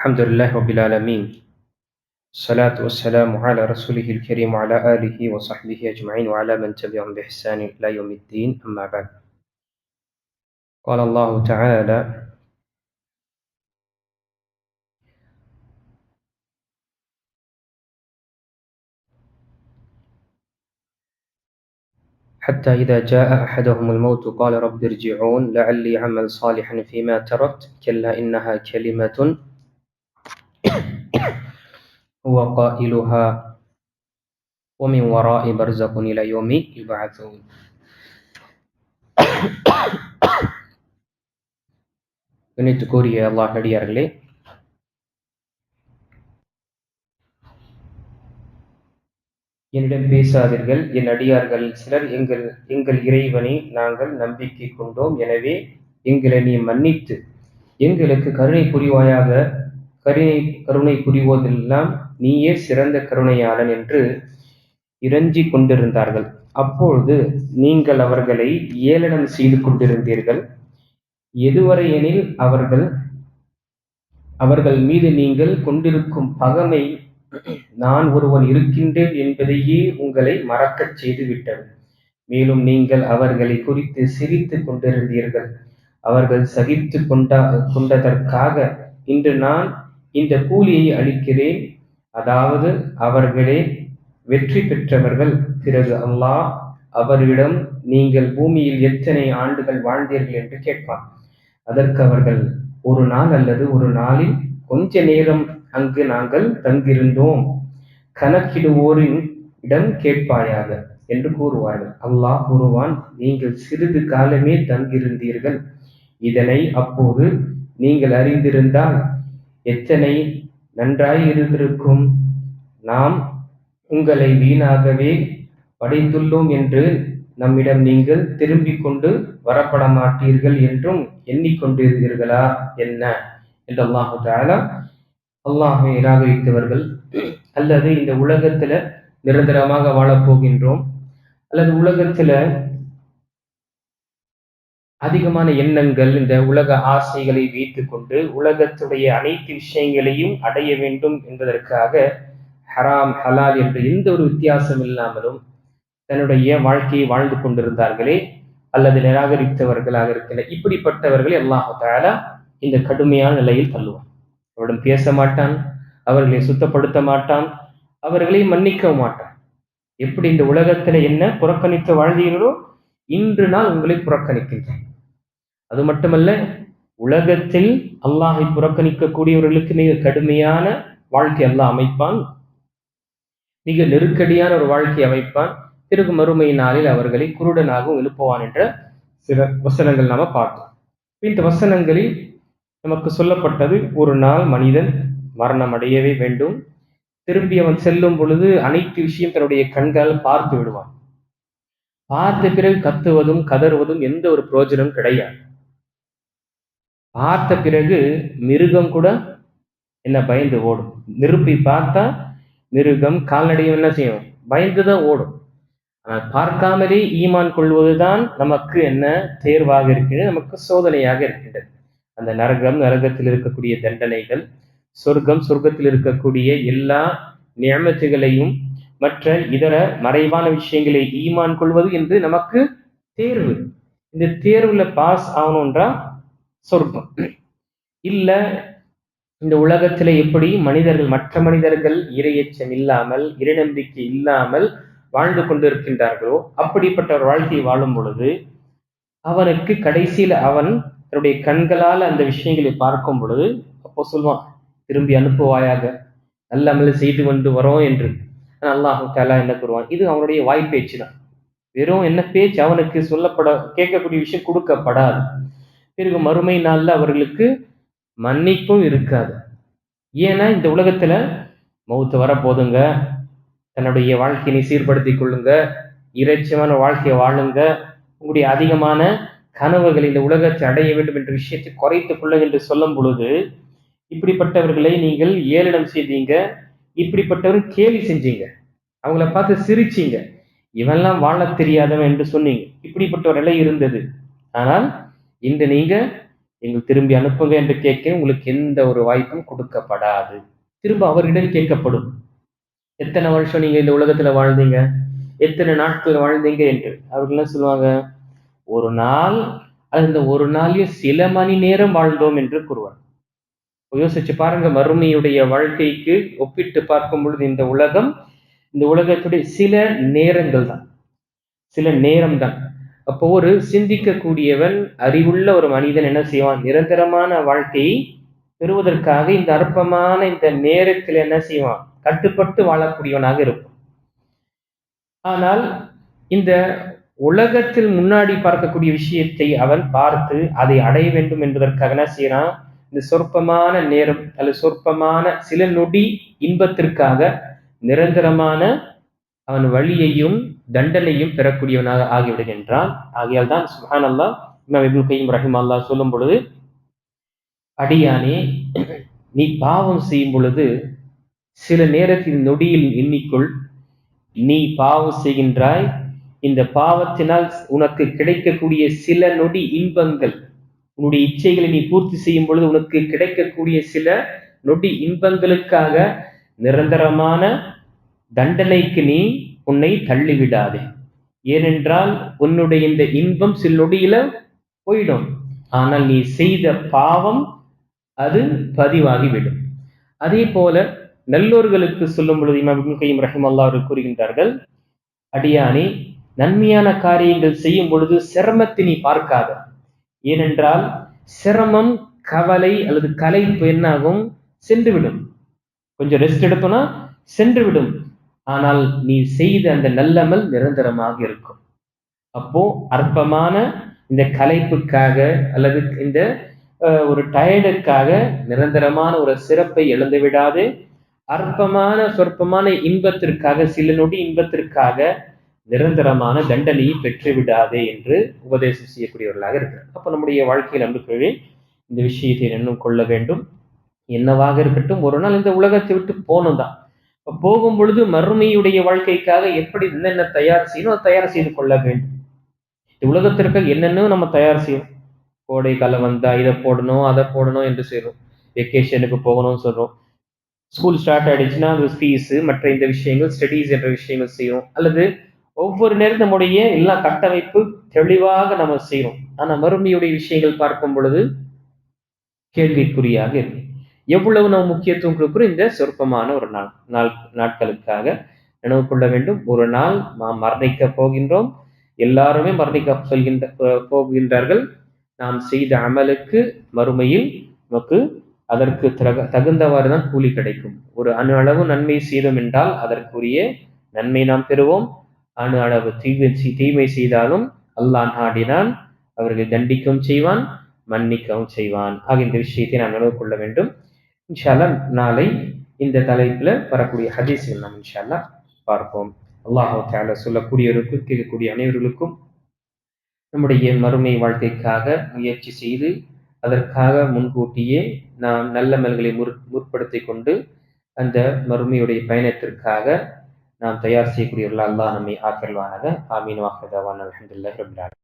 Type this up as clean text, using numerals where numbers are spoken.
الحمد لله رب العالمين. الصلاة والسلام على رسوله الكريم وعلى آله وصحبه أجمعين وعلى من تبعهم بإحسان إلى يوم الدين. أما بعد. قال الله تعالى: حتى إذا جاء أحدهم الموت قال رب ارجعون لعلي أعمل صالحا فيما تركت كلا إنها كلمة هو قائلها ومن وراء برزخ إلى يوم يبعثون. கணித்துக்குரிய அல்லாஹ் அடியார்களே, என்னிடம் பேசாதீர்கள், என் அடியார்கள் சிலர் எங்கள் இறைவனை நாங்கள் நம்பிக்கை கொண்டோம், எனவே எங்களை நீ மன்னித்து எங்களுக்கு கருணை புரிவாயாக, கருணை புரிவதெல்லாம் நீயே சிறந்த கருணையாளன் என்று இறைஞ்சி கொண்டிருந்தார்கள். அப்பொழுது நீங்கள் அவர்களை ஏளனம் செய்து கொண்டிருந்தீர்கள். எதுவரை எனில் அவர்கள் மீது நீங்கள் கொண்டிருக்கும் பகைமை நான் ஒருவன் இருக்கின்றேன் என்பதையே உங்களை மறக்கச் செய்து விட்டது. மேலும் நீங்கள் அவர்களை குறித்து சிரித்து கொண்டிருந்தீர்கள். அவர்கள் சகித்து கொண்டதற்காக இன்று நான் இந்த கூலியை அளிக்கிறேன். அதாவது அவர்களே வெற்றி பெற்றவர்கள். பிறகு அல்லாஹ் அவரிடம் நீங்கள் பூமியில் எத்தனை ஆண்டுகள் வாழ்ந்தீர்கள் என்று கேட்பான். அதற்கு அவர்கள் ஒரு நாள் அல்லது ஒரு நாளில் கொஞ்ச நேரம் அங்கு நாங்கள் தங்கியிருந்தோம், கணக்கிடுவோரின் இடம் கேட்பாயாக என்று கூறுவார்கள். அல்லாஹ் கூறுவான், நீங்கள் சிறிது காலமே தங்கியிருந்தீர்கள். இதனை அப்போது நீங்கள் அறிந்திருந்தால் எத்தனை நன்றாயிருந்திருக்கும். நாம் உங்களை வீணாகவே படைத்துள்ளோம் என்று நம்மிடம் நீங்கள் திரும்பிக் கொண்டு வரப்பட மாட்டீர்கள் என்றும் எண்ணிக்கொண்டிருந்தீர்களா என்ன என்று அல்லாஹு தஆலா அல்லாஹ்வை நிராகரித்தவர்கள், அல்லது இந்த உலகத்துல நிரந்தரமாக வாழப்போகின்றோம், அல்லது உலகத்துல அதிகமான எண்ணங்கள், இந்த உலக ஆசைகளை வைத்துக் கொண்டு உலகத்துடைய அனைத்து விஷயங்களையும் அடைய வேண்டும் என்பதற்காக ஹராம் ஹலால் என்று எந்த ஒரு வித்தியாசம் இல்லாமலும் தன்னுடைய வாழ்க்கையை வாழ்ந்து கொண்டிருந்தார்களே, அல்லது நிராகரித்தவர்களாக இருக்கிற இப்படிப்பட்டவர்களை அல்லாஹு தஆலா இந்த கடுமையான நிலையில் தள்ளுவான். அவரிடம் பேச மாட்டான், அவர்களை சுத்தப்படுத்த மாட்டான், அவர்களை மன்னிக்க மாட்டான். எப்படி இந்த உலகத்துல என்ன புறக்கணித்து வாழ்ந்தீர்களோ இன்று நான் உங்களை புறக்கணிக்கின்றேன். அது மட்டுமல்ல, உலகத்தில் அல்லாஹை புறக்கணிக்கக்கூடியவர்களுக்கு மிக கடுமையான வாழ்க்கை அல்லாஹ் அமைப்பான், மிக நெருக்கடியான ஒரு வாழ்க்கை அமைப்பான். பிறகு மறுமை நாளில் அவர்களை குருடனாகவும் எழுப்புவான் என்ற சில வசனங்கள் நாம பார்த்தோம். இந்த வசனங்களில் நமக்கு சொல்லப்பட்டது, ஒரு நாள் மனிதன் மரணம் அடையவே வேண்டும். திரும்பி அவன் செல்லும் பொழுது அனைத்து விஷயம் தன்னுடைய கண்கால் பார்த்து விடுவான். பார்த்த பிறகு கத்துவதும் கதறுவதும் எந்த ஒரு பிரயோஜனம் கிடையாது. பார்த்த பிறகு மிருகம் கூட என்ன பயந்து ஓடும். நெருப்பை பார்த்தா மிருகம் கால்நடையும் என்ன செய்யும்? பயந்துதான் ஓடும். ஆனால் பார்க்காமலே ஈமான் கொள்வதுதான் நமக்கு என்ன தேர்வாக இருக்கின்றது, நமக்கு சோதனையாக இருக்கின்றது. அந்த நரகம், நரகத்தில் இருக்கக்கூடிய தண்டனைகள், சொர்க்கத்தில் இருக்கக்கூடிய எல்லா நியமத்துகளையும் மற்ற இதர மறைவான விஷயங்களை ஈமான் கொள்வது என்று நமக்கு தேர்வு. இந்த தேர்வுல பாஸ் ஆகணும்ன்றா சொர்க்கம். இல்ல இந்த உலகத்துல எப்படி மற்ற மனிதர்கள் இறையச்சம் இல்லாமல், இறைநம்பிக்கை இல்லாமல் வாழ்ந்து கொண்டிருக்கின்றார்களோ அப்படிப்பட்ட ஒரு வாழ்க்கையை வாழும் பொழுது அவனுக்கு கடைசியில் அவன் தன்னுடைய கண்களால் அந்த விஷயங்களை பார்க்கும் பொழுது அப்போ சொல்வான், திரும்பி அனுப்புவாயாக, நல்ல அமல் செய்து கொண்டு வரோம் என்று. அல்லாஹு தஆலா என்ன கூறுவான்? இது அவனுடைய வாய்ப்பேச்சு தான். வெறும் என்ன பேச்சு, அவனுக்கு கேட்கக்கூடிய விஷயம் கொடுக்கப்படாது. பிறகு மறுமை நாள்ல அவர்களுக்கு மன்னிப்பும் இருக்காது. ஏன்னா இந்த உலகத்துல மௌத்து வரப்போதுங்க, தன்னுடைய வாழ்க்கையை சீர்படுத்திக் கொள்ளுங்க, இறைச்சமான வாழ்க்கையை வாழுங்க, உங்களுடைய அதிகமான கனவுகள் இந்த உலகத்தை அடைய வேண்டும் என்ற விஷயத்தை குறைத்துக் கொள்ளுங்க என்று சொல்லும் பொழுது இப்படிப்பட்டவர்களை நீங்கள் ஏளனம் செய்தீங்க, இப்படிப்பட்டவர் கேலி செஞ்சீங்க, அவங்கள பார்த்து சிரிச்சீங்க, இவெல்லாம் வாழ தெரியாதவன் என்று சொன்னீங்க. இப்படிப்பட்ட ஒரு நிலை இருந்தது. ஆனால் இன்று நீங்க எங்கள் திரும்பி அனுப்புங்க என்று கேட்க உங்களுக்கு எந்த ஒரு வாய்ப்பும் கொடுக்கப்படாது. திரும்ப அவர்களிடம் கேட்கப்படும், எத்தனை வருஷம் நீங்க இந்த உலகத்துல வாழ்ந்தீங்க, எத்தனை நாட்கள் வாழ்ந்தீங்க என்று. அவர்கள் என்ன சொல்லுவாங்க, ஒரு நாள், அந்த ஒரு நாளையும் சில மணி நேரம் வாழ்ந்தோம் என்று கூறுவார். யோசிச்சு பாருங்க, மறுமையுடைய வாழ்க்கைக்கு ஒப்பிட்டு பார்க்கும் பொழுது இந்த உலகத்துடைய சில நேரங்கள் தான், சில நேரம் தான். அப்போ ஒரு சிந்திக்கக்கூடியவன், அறிவுள்ள ஒரு மனிதன் என்ன செய்வான், நிரந்தரமான வாழ்க்கையை பெறுவதற்காக இந்த அற்பமான இந்த நேரத்தில் என்ன செய்வான், கட்டுப்பட்டு வாழக்கூடியவனாக இருக்கும். ஆனால் இந்த உலகத்தில் முன்னாடி பார்க்கக்கூடிய விஷயத்தை அவன் பார்த்து அதை அடைய வேண்டும் என்பதற்காக என்ன செய்யறான், இந்த சொற்பமான நேரம் அல்லது சொற்பமான சில நொடி இன்பத்திற்காக நிரந்தரமான அவன் வழியையும் தண்டனையும் பெறக்கூடியவனாக ஆகிவிடுகின்றான். ஆகையால் தான் சுப்ஹானல்லாஹ், இமாம் இப்னு கய்யிம் ரஹிமஹுல்லாஹ் சொல்லும் பொழுது, அடியானே, நீ பாவம் செய்யும் பொழுது சில நேரத்தில் நொடியில் எண்ணிக்கொள், நீ பாவம் செய்கின்றாய், இந்த பாவத்தினால் உனக்கு கிடைக்கக்கூடிய சில நொடி இன்பங்கள், உன்னுடைய இச்சைகளை நீ பூர்த்தி செய்யும் பொழுது உனக்கு கிடைக்கக்கூடிய சில நொடி இன்பங்களுக்காக நிரந்தரமான தண்டனைக்கு நீ உன்னை தள்ளிவிடாதே. ஏனென்றால் உன்னுடைய இந்த இன்பம் சில நொடியில போயிடும், ஆனால் நீ செய்த பாவம் அது பதிவாகிவிடும். அதே போல நல்லோர்களுக்கு சொல்லும் பொழுது இமாம் இப்னு கய்யிம் ரஹிமஹுல்லாஹ் அவர்கள் கூறுகின்றார்கள், அடியானே, நன்மையான காரியங்கள் செய்யும் பொழுது சிரமத்தை நீ பார்க்காத. ஏனென்றால் சிரமம், கவலை அல்லது களைப்பு என்னாகும், சென்றுவிடும். கொஞ்சம் ரெஸ்ட் எடுத்தோம்னா சென்றுவிடும். ஆனால் நீ செய்த அந்த நல்லமல் நிரந்தரமாக இருக்கும். அப்போ அற்பமான இந்த களைப்புக்காக அல்லது இந்த ஒரு டயர்டுக்காக நிரந்தரமான ஒரு சிறப்பை இழந்து விடாது. அற்பமான சொற்பமான இன்பத்திற்காக, சில நொடி இன்பத்திற்காக நிரந்தரமான தண்டனையை பெற்று விடாதே என்று உபதேசம் செய்யக்கூடியவர்களாக இருக்கிறார். அப்ப நம்முடைய வாழ்க்கையில் அன்புக்குரிய இந்த விஷயத்தை எண்ணும் கொள்ள வேண்டும். என்னவாக இருக்கட்டும், ஒரு நாள் இந்த உலகத்தை விட்டு போகணும் தான். போகும் பொழுது மறுமையுடைய வாழ்க்கைக்காக எப்படி என்னென்ன தயார் செய்யணும், அதை தயார் செய்து கொள்ள வேண்டும். இந்த உலகத்திற்கு என்னென்ன நம்ம தயார் செய்யணும். கோடை காலம் வந்தா இதை போடணும், அதை போடணும் என்று செய்யறோம். வெக்கேஷனுக்கு போகணும்னு சொல்றோம். ஸ்கூல் ஸ்டார்ட் ஆயிடுச்சுன்னா அது ஃபீஸ், மற்ற இந்த விஷயங்கள், ஸ்டடீஸ் என்ற விஷயங்கள் செய்யறோம். அல்லது ஒவ்வொரு நேரம் நம்முடைய எல்லா கட்டமைப்பு தெளிவாக நம்ம செய்யறோம். ஆனா மறுமையுடைய விஷயங்கள் பார்க்கும் பொழுது கேள்விக்குறியாக இருக்கு. எவ்வளவு நம்ம முக்கியத்துவம் கொடுக்கிறோம் இந்த சொற்பமான ஒரு நாட்களுக்காக நினைவு கொள்ள வேண்டும். ஒரு நாள் நாம் மரணிக்க போகின்றோம். எல்லாருமே மரணிக்க போகின்றார்கள். நாம் செய்த அமலுக்கு மறுமையில் நமக்கு அதற்கு தகுந்தவாறு தான் கூலி கிடைக்கும். ஒரு அணு அளவு நன்மை செய்தோம் என்றால் அதற்குரிய நன்மை நாம் பெறுவோம். அணு அளவு தீமை செய்தாலும் அல்லாஹ் நாடினான் அவர்களை தண்டிக்கவும் செய்வான், மன்னிக்கவும் செய்வான். ஆக இந்த விஷயத்தை நாம் நினைவு கொள்ள வேண்டும். இன்ஷா அல்லாஹ் நாளை இந்த தலைப்புல வரக்கூடிய ஹதீஸ்கள் நாம் இன்ஷா அல்லாஹ் பார்ப்போம். அல்லாஹ் தஆலா சொல்லக்கூடியவருக்கும் கேட்கக்கூடிய அனைவர்களுக்கும் நம்முடைய மறுமை வாழ்க்கைக்காக முயற்சி செய்து அதற்காக முன்கூட்டியே நாம் நல்ல மல்களை முற்படுத்திக் கொண்டு அந்த மறுமையுடைய பயணத்திற்காக நாம் தயார் செய்யக்கூடியவர்கள் அல்லாஹ் நம்மை ஆக்கல்வானாக. ஆமீன். வாஹிர் தஅவானா அல்ஹம்துலில்லாஹி ரப்பில் ஆலமீன்.